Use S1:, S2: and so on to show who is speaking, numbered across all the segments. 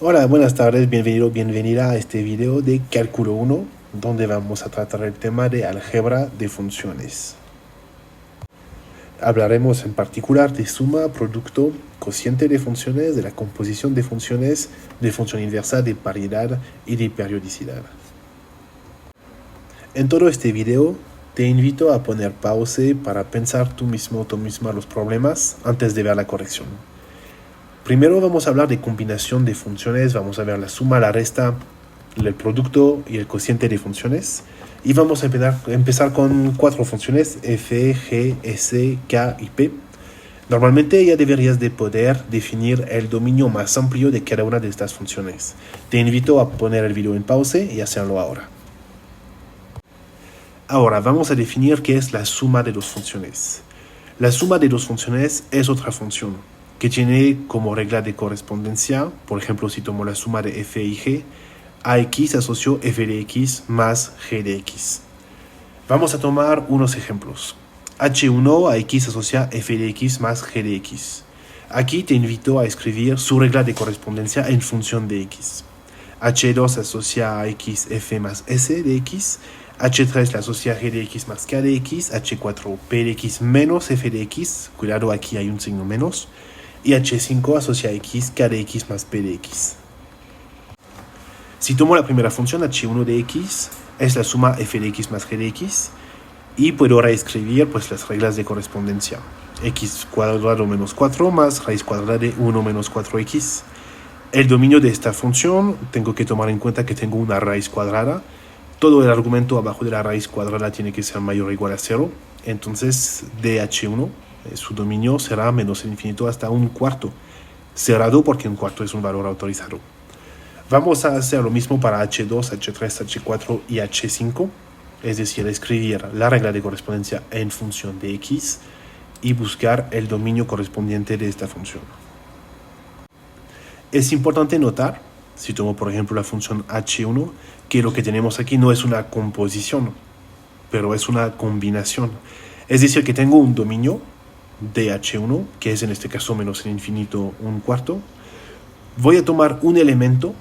S1: Hola, buenas tardes, bienvenido, bienvenida a este video de Cálculo 1, donde vamos a tratar el tema de álgebra de funciones. Hablaremos en particular de suma, producto, cociente de funciones, de la composición de funciones, de función inversa, de paridad y de periodicidad. En todo este video te invito a poner pause para pensar tú mismo o tú misma los problemas antes de ver la corrección. Primero vamos a hablar de combinación de funciones, vamos a ver la suma, la resta, el producto y el cociente de funciones. Y vamos a empezar con 4 funciones, f, g, s, k y p. Normalmente ya deberías de poder definir el dominio más amplio de cada una de estas funciones. Te invito a poner el video en pausa y hacerlo ahora. Ahora vamos a definir qué es la suma de dos funciones. La suma de dos funciones es otra función que tiene como regla de correspondencia, por ejemplo, si tomo la suma de f y g, ax asocio f de x más g de x. Vamos a tomar unos ejemplos. h1 ax asocia f de x más g de x. Aquí te invito a escribir su regla de correspondencia en función de x. h2 asocia a x f más s de x. h3 la asocia g de x más k de x. h4 p de x menos f de x. Cuidado, aquí hay un signo menos. Y h5 asocia a x k de x más p de x. Si tomo la primera función, h1 de x, es la suma f de x más g de x, y puedo reescribir pues, las reglas de correspondencia. X cuadrado menos 4 más raíz cuadrada de 1 menos 4x. El dominio de esta función, tengo que tomar en cuenta que tengo una raíz cuadrada. Todo el argumento abajo de la raíz cuadrada tiene que ser mayor o igual a 0. Entonces, de h1, su dominio será menos el infinito hasta un cuarto. Cerrado porque un cuarto es un valor autorizado. Vamos a hacer lo mismo para h2, h3, h4 y h5. Es decir, escribir la regla de correspondencia en función de x y buscar el dominio correspondiente de esta función. Es importante notar, si tomo por ejemplo la función h1, que lo que tenemos aquí no es una composición, pero es una combinación. Es decir, que tengo un dominio de h1, que es en este caso menos el infinito un cuarto. Voy a tomar un elemento,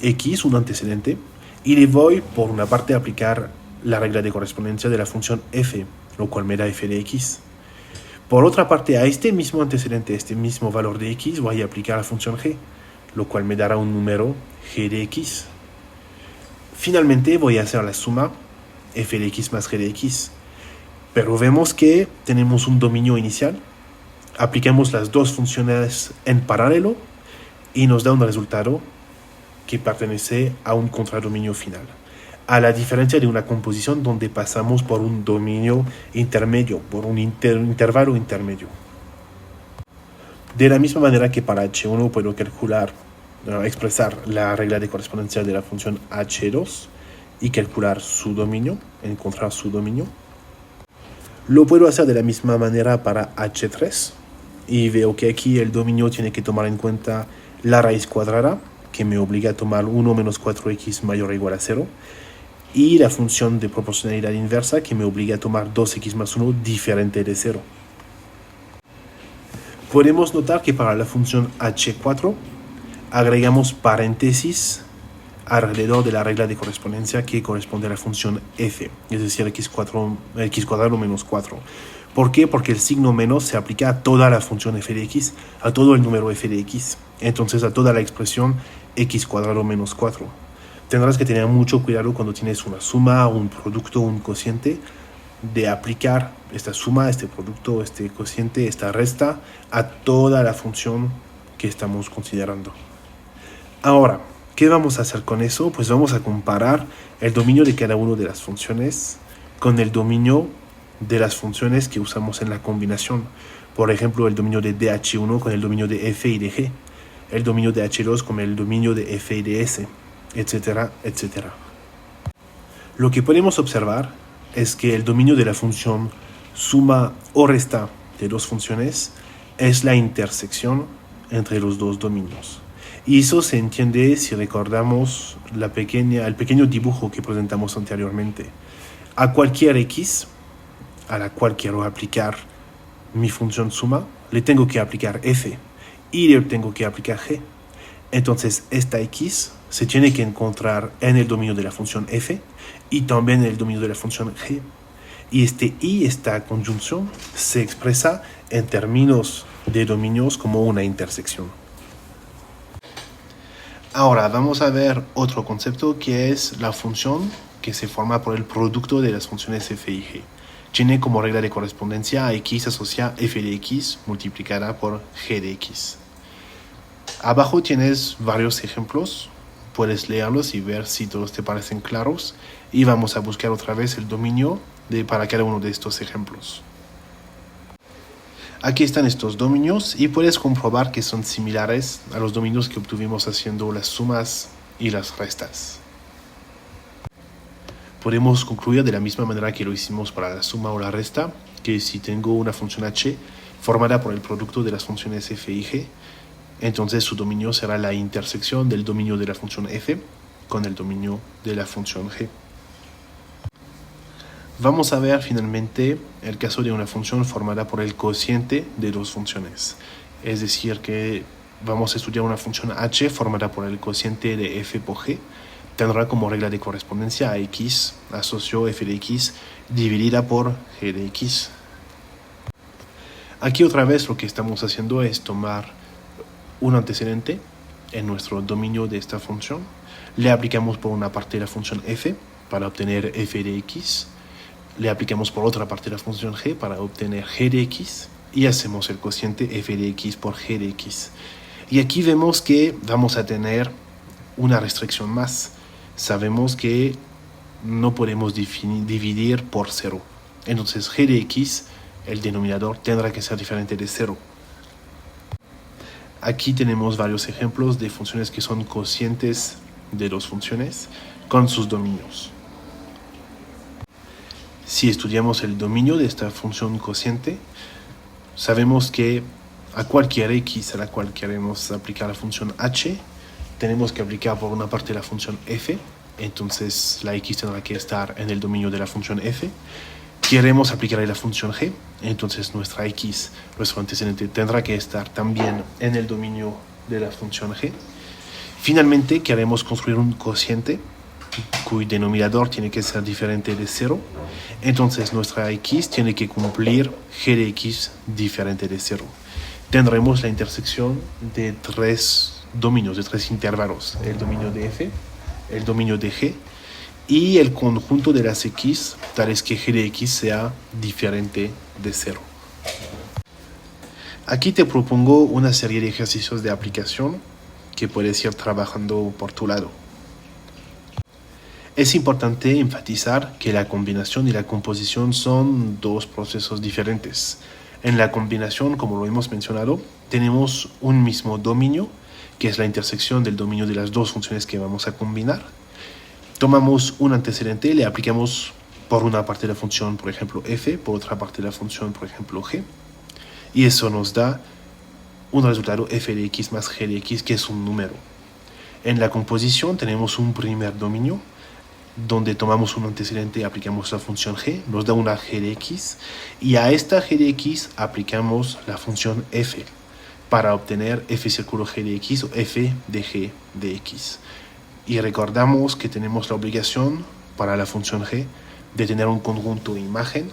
S1: x, un antecedente, y le voy por una parte a aplicar la regla de correspondencia de la función f, lo cual me da f de x. Por otra parte, a este mismo antecedente, este mismo valor de x, voy a aplicar la función g, lo cual me dará un número g de x. Finalmente voy a hacer la suma f de x más g de x. Pero vemos que tenemos un dominio inicial, aplicamos las dos funciones en paralelo y nos da un resultado que pertenece a un contradominio final. A la diferencia de una composición donde pasamos por un dominio intermedio, por un intervalo intermedio. De la misma manera que para h1 puedo expresar la regla de correspondencia de la función h2 y calcular su dominio, encontrar su dominio. Lo puedo hacer de la misma manera para h3 y veo que aquí el dominio tiene que tomar en cuenta la raíz cuadrada, que me obliga a tomar 1 menos 4x mayor o igual a 0, y la función de proporcionalidad inversa, que me obliga a tomar 2x más 1 diferente de 0. Podemos notar que para la función h4 agregamos paréntesis alrededor de la regla de correspondencia que corresponde a la función f, es decir, x cuadrado menos 4. ¿Por qué? Porque el signo menos se aplica a toda la función f de x, a todo el número f de x, entonces a toda la expresión x cuadrado menos 4. Tendrás que tener mucho cuidado cuando tienes una suma, un producto, un cociente, de aplicar esta suma, este producto, este cociente, esta resta a toda la función que estamos considerando. Ahora, ¿qué vamos a hacer con eso? Pues vamos a comparar el dominio de cada una de las funciones con el dominio de las funciones que usamos en la combinación. Por ejemplo, el dominio de dh1 con el dominio de f y de g, el dominio de h2 con el dominio de f y de s, etcétera, etcétera. Lo que podemos observar es que el dominio de la función suma o resta de dos funciones es la intersección entre los dos dominios. Y eso se entiende si recordamos el pequeño dibujo que presentamos anteriormente. A cualquier x a la cual quiero aplicar mi función suma, le tengo que aplicar f y le tengo que aplicar g. Entonces esta x se tiene que encontrar en el dominio de la función f y también en el dominio de la función g. Y esta conjunción se expresa en términos de dominios como una intersección. Ahora vamos a ver otro concepto que es la función que se forma por el producto de las funciones f y g. Tiene como regla de correspondencia a x asocia f de x multiplicada por g de x. Abajo tienes varios ejemplos, puedes leerlos y ver si todos te parecen claros, y vamos a buscar otra vez el dominio para cada uno de estos ejemplos. Aquí están estos dominios y puedes comprobar que son similares a los dominios que obtuvimos haciendo las sumas y las restas. Podemos concluir de la misma manera que lo hicimos para la suma o la resta, que si tengo una función h formada por el producto de las funciones f y g, entonces su dominio será la intersección del dominio de la función f con el dominio de la función g. Vamos a ver finalmente el caso de una función formada por el cociente de dos funciones. Es decir, que vamos a estudiar una función h formada por el cociente de f por g. Tendrá como regla de correspondencia a x asocio f de x dividida por g de x. Aquí otra vez lo que estamos haciendo es tomar un antecedente en nuestro dominio de esta función. Le aplicamos por una parte la función f para obtener f de x. Le aplicamos por otra parte la función g para obtener g de x. Y hacemos el cociente f de x por g de x. Y aquí vemos que vamos a tener una restricción más. Sabemos que no podemos dividir por 0. Entonces g de x, el denominador, tendrá que ser diferente de 0. Aquí tenemos varios ejemplos de funciones que son cocientes de dos funciones con sus dominios. Si estudiamos el dominio de esta función cociente, sabemos que a cualquier x a la cual queremos aplicar la función h, tenemos que aplicar por una parte la función f, entonces la x tendrá que estar en el dominio de la función f. Queremos aplicar la función g, entonces nuestra x, nuestro antecedente, tendrá que estar también en el dominio de la función g. Finalmente, queremos construir un cociente cuyo denominador tiene que ser diferente de 0. Entonces nuestra x tiene que cumplir g de x diferente de 0. Tendremos la intersección de tres dominios, de tres intervalos: el dominio de f, el dominio de g y el conjunto de las x, tales que g de x sea diferente de 0. Aquí te propongo una serie de ejercicios de aplicación que puedes ir trabajando por tu lado. Es importante enfatizar que la combinación y la composición son dos procesos diferentes. En la combinación, como lo hemos mencionado, tenemos un mismo dominio, que es la intersección del dominio de las dos funciones que vamos a combinar. Tomamos un antecedente y le aplicamos por una parte de la función, por ejemplo, f, por otra parte de la función, por ejemplo, g. Y eso nos da un resultado f de x más g de x, que es un número. En la composición tenemos un primer dominio, donde tomamos un antecedente y aplicamos la función g, nos da una g de x, y a esta g de x aplicamos la función f, para obtener f círculo g de x o f de g de x. Y recordamos que tenemos la obligación para la función g de tener un conjunto imagen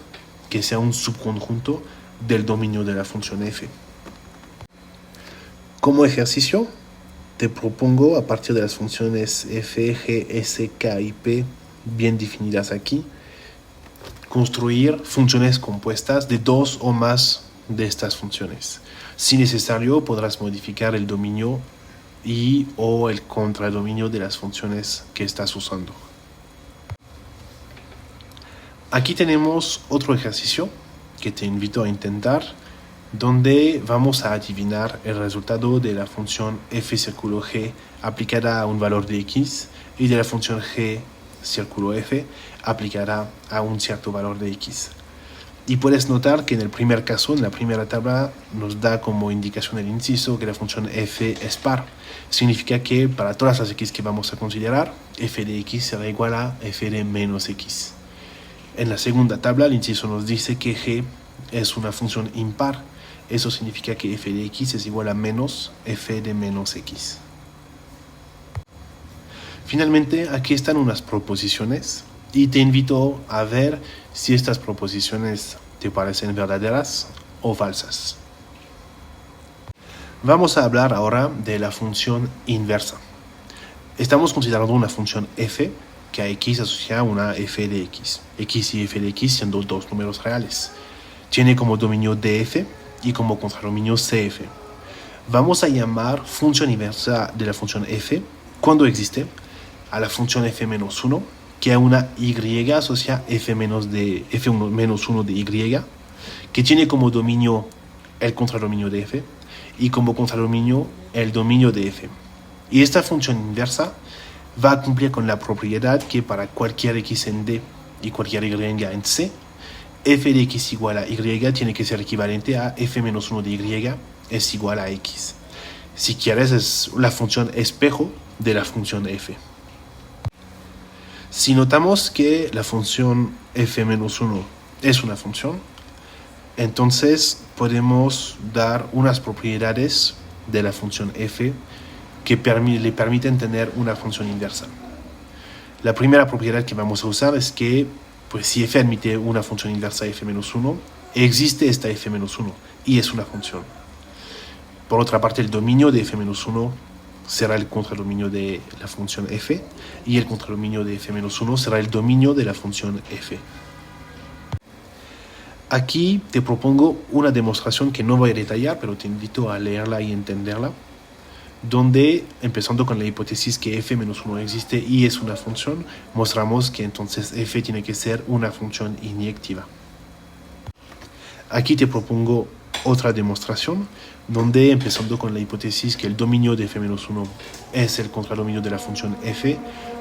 S1: que sea un subconjunto del dominio de la función f. Como ejercicio, te propongo, a partir de las funciones f, g, s, k y p bien definidas aquí, construir funciones compuestas de dos o más de estas funciones. Si necesario, podrás modificar el dominio y o el contradominio de las funciones que estás usando. Aquí tenemos otro ejercicio que te invito a intentar, donde vamos a adivinar el resultado de la función f círculo g aplicada a un valor de x y de la función g círculo f aplicada a un cierto valor de x. Y puedes notar que en el primer caso, en la primera tabla, nos da como indicación el inciso que la función f es par. Significa que para todas las x que vamos a considerar, f de x será igual a f de menos x. En la segunda tabla, el inciso nos dice que g es una función impar. Eso significa que f de x es igual a menos f de menos x. Finalmente, aquí están unas proposiciones y te invito a ver si estas proposiciones te parecen verdaderas o falsas. Vamos a hablar ahora de la función inversa. Estamos considerando una función f que a x asocia a una f de x. X y f de x siendo dos números reales. Tiene como dominio df y como contradominio cf. Vamos a llamar función inversa de la función f cuando existe a la función f menos 1 que a una y asocia f1 de y que tiene como dominio el contradominio de f y como contradominio el dominio de f. Y esta función inversa va a cumplir con la propiedad que para cualquier x en D y cualquier y en C, f de x igual a y tiene que ser equivalente a f-1 de y es igual a x. Si quieres, es la función espejo de la función f. Si notamos que la función f-1 es una función, entonces podemos dar unas propiedades de la función f que le permiten tener una función inversa. La primera propiedad que vamos a usar es que pues, si f admite una función inversa f-1, existe esta f-1 y es una función. Por otra parte, el dominio de f-1 será el contradominio de la función f y el contradominio de f-1 será el dominio de la función f. Aquí te propongo una demostración que no voy a detallar, pero te invito a leerla y entenderla, donde, empezando con la hipótesis que f-1 existe y es una función, mostramos que entonces f tiene que ser una función inyectiva. Aquí te propongo otra demostración, donde, empezando con la hipótesis que el dominio de f-1 es el contradominio de la función f,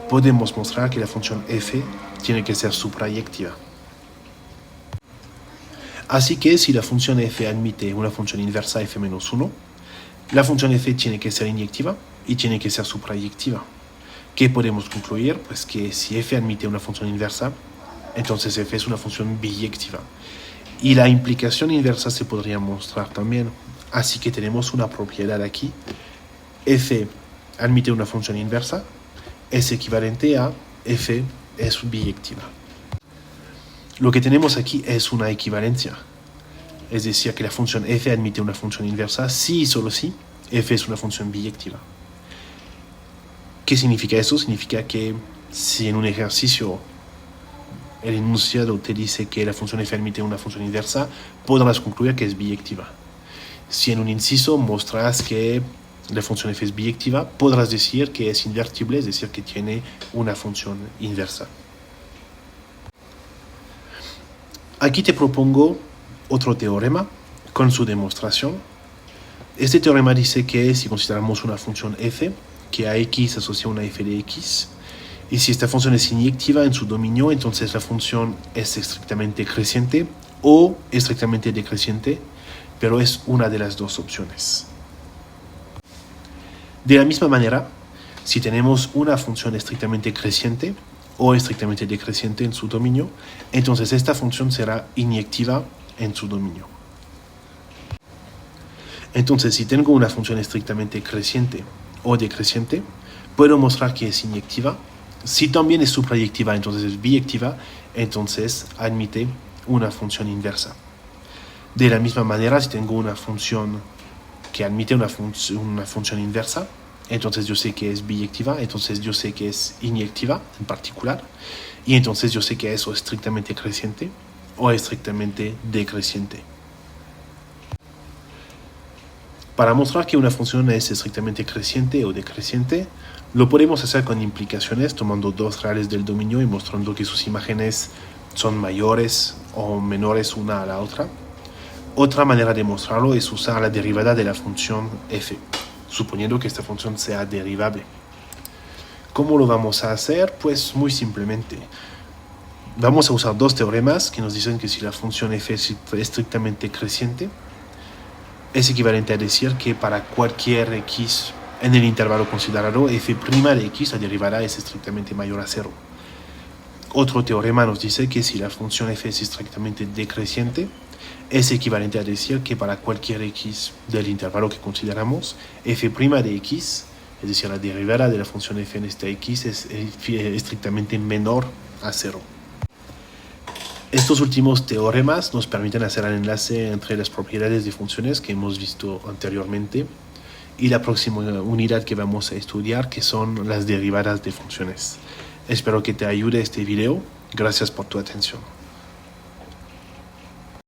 S1: podemos mostrar que la función f tiene que ser suprayectiva. Así que si la función f admite una función inversa f-1, la función f tiene que ser inyectiva y tiene que ser suprayectiva. ¿Qué podemos concluir? Pues que si f admite una función inversa, entonces f es una función biyectiva. Y la implicación inversa se podría mostrar también. Así que tenemos una propiedad aquí. F admite una función inversa, es equivalente a f es biyectiva. Lo que tenemos aquí es una equivalencia. Es decir, que la función f admite una función inversa si y solo si f es una función biyectiva. ¿Qué significa eso? Significa que si en un ejercicio el enunciado te dice que la función f admite una función inversa, podrás concluir que es biyectiva. Si en un inciso mostrarás que la función f es biyectiva, podrás decir que es invertible, es decir, que tiene una función inversa. Aquí te propongo otro teorema con su demostración. Este teorema dice que si consideramos una función f, que a x asocia una f de x, y si esta función es inyectiva en su dominio, entonces la función es estrictamente creciente o estrictamente decreciente, pero es una de las dos opciones. De la misma manera, si tenemos una función estrictamente creciente o estrictamente decreciente en su dominio, entonces esta función será inyectiva en su dominio. Entonces, si tengo una función estrictamente creciente o decreciente, puedo mostrar que es inyectiva. Si también es suprayectiva, entonces es biyectiva, entonces admite una función inversa. De la misma manera, si tengo una función que admite una función inversa, entonces yo sé que es biyectiva, entonces yo sé que es inyectiva en particular, y entonces yo sé que es o estrictamente creciente o estrictamente decreciente. Para mostrar que una función es estrictamente creciente o decreciente, lo podemos hacer con implicaciones, tomando dos reales del dominio y mostrando que sus imágenes son mayores o menores una a la otra. Otra manera de mostrarlo es usar la derivada de la función f, suponiendo que esta función sea derivable. ¿Cómo lo vamos a hacer? Pues muy simplemente. Vamos a usar dos teoremas que nos dicen que si la función f es estrictamente creciente, es equivalente a decir que para cualquier x en el intervalo considerado, f' de x, la derivada es estrictamente mayor a 0. Otro teorema nos dice que si la función f es estrictamente decreciente, es equivalente a decir que para cualquier x del intervalo que consideramos, f' de x Es decir, la derivada de la función f en esta x es estrictamente menor a 0. Estos últimos teoremas nos permiten hacer el enlace entre las propiedades de funciones que hemos visto anteriormente y la próxima unidad que vamos a estudiar, que son las derivadas de funciones. Espero que te ayude este video. Gracias por tu atención.